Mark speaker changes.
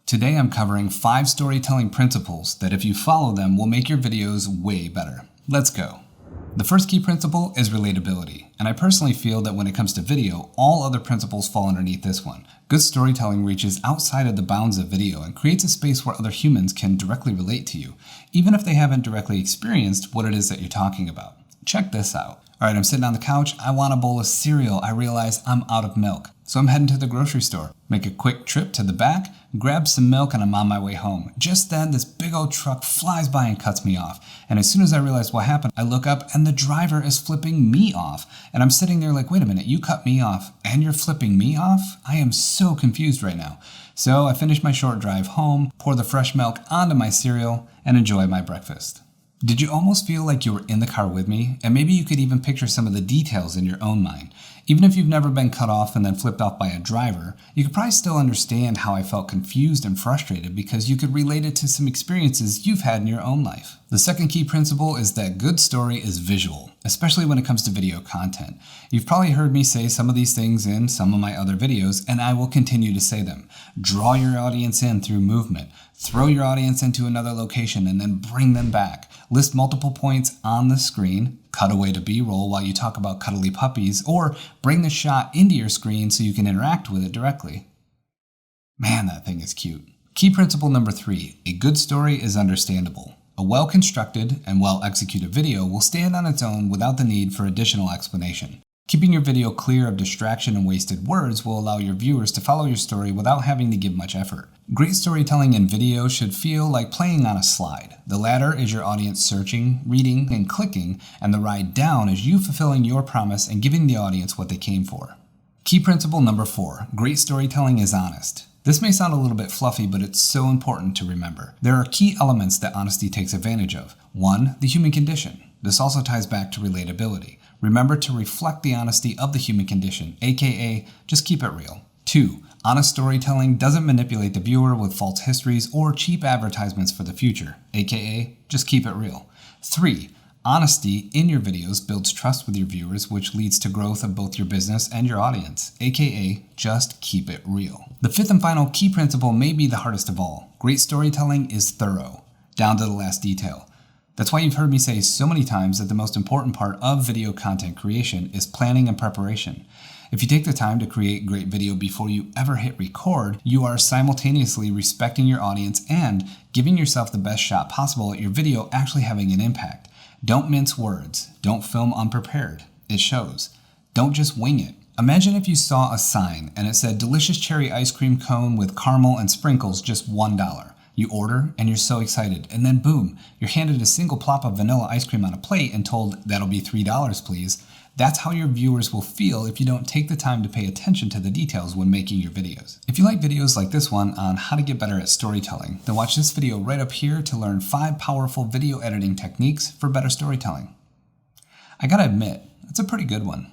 Speaker 1: Today I'm covering 5 storytelling principles that if you follow them will make your videos way better. Let's go. The first key principle is relatability, and I personally feel that when it comes to video, all other principles fall underneath this one. Good storytelling reaches outside of the bounds of video and creates a space where other humans can directly relate to you, even if they haven't directly experienced what it is that you're talking about. Check this out. Alright, I'm sitting on the couch, I want a bowl of cereal, I realize I'm out of milk. So I'm heading to the grocery store, make a quick trip to the back, grab some milk, and I'm on my way home. Just then, this big old truck flies by and cuts me off. And as soon as I realize what happened, I look up and the driver is flipping me off. And I'm sitting there like, wait a minute, you cut me off and you're flipping me off? I am so confused right now. So I finish my short drive home, pour the fresh milk onto my cereal, and enjoy my breakfast. Did you almost feel like you were in the car with me? And maybe you could even picture some of the details in your own mind. Even if you've never been cut off and then flipped off by a driver, you could probably still understand how I felt confused and frustrated because you could relate it to some experiences you've had in your own life. The second key principle is that good story is visual, especially when it comes to video content. You've probably heard me say some of these things in some of my other videos, and I will continue to say them. Draw your audience in through movement. Throw your audience into another location and then bring them back. List multiple points on the screen, cut away to B-roll while you talk about cuddly puppies, or bring the shot into your screen so you can interact with it directly. Man, that thing is cute. Key principle number 3, a good story is understandable. A well-constructed and well-executed video will stand on its own without the need for additional explanation. Keeping your video clear of distraction and wasted words will allow your viewers to follow your story without having to give much effort. Great storytelling in video should feel like playing on a slide. The latter is your audience searching, reading, and clicking, and the ride down is you fulfilling your promise and giving the audience what they came for. Key principle number 4, great storytelling is honest. This may sound a little bit fluffy, but it's so important to remember. There are key elements that honesty takes advantage of. 1, the human condition. This also ties back to relatability. Remember to reflect the honesty of the human condition, aka just keep it real. 2, honest storytelling doesn't manipulate the viewer with false histories or cheap advertisements for the future, aka just keep it real. 3, honesty in your videos builds trust with your viewers, which leads to growth of both your business and your audience, aka just keep it real. The 5th and final key principle may be the hardest of all. Great storytelling is thorough, down to the last detail. That's why you've heard me say so many times that the most important part of video content creation is planning and preparation. If you take the time to create great video before you ever hit record, you are simultaneously respecting your audience and giving yourself the best shot possible at your video actually having an impact. Don't mince words. Don't film unprepared. It shows. Don't just wing it. Imagine if you saw a sign and it said delicious cherry ice cream cone with caramel and sprinkles, just $1. You order and you're so excited, and then boom, you're handed a single plop of vanilla ice cream on a plate and told that'll be $3 please. That's how your viewers will feel if you don't take the time to pay attention to the details when making your videos. If you like videos like this one on how to get better at storytelling, then watch this video right up here to learn 5 powerful video editing techniques for better storytelling. I gotta admit, it's a pretty good one.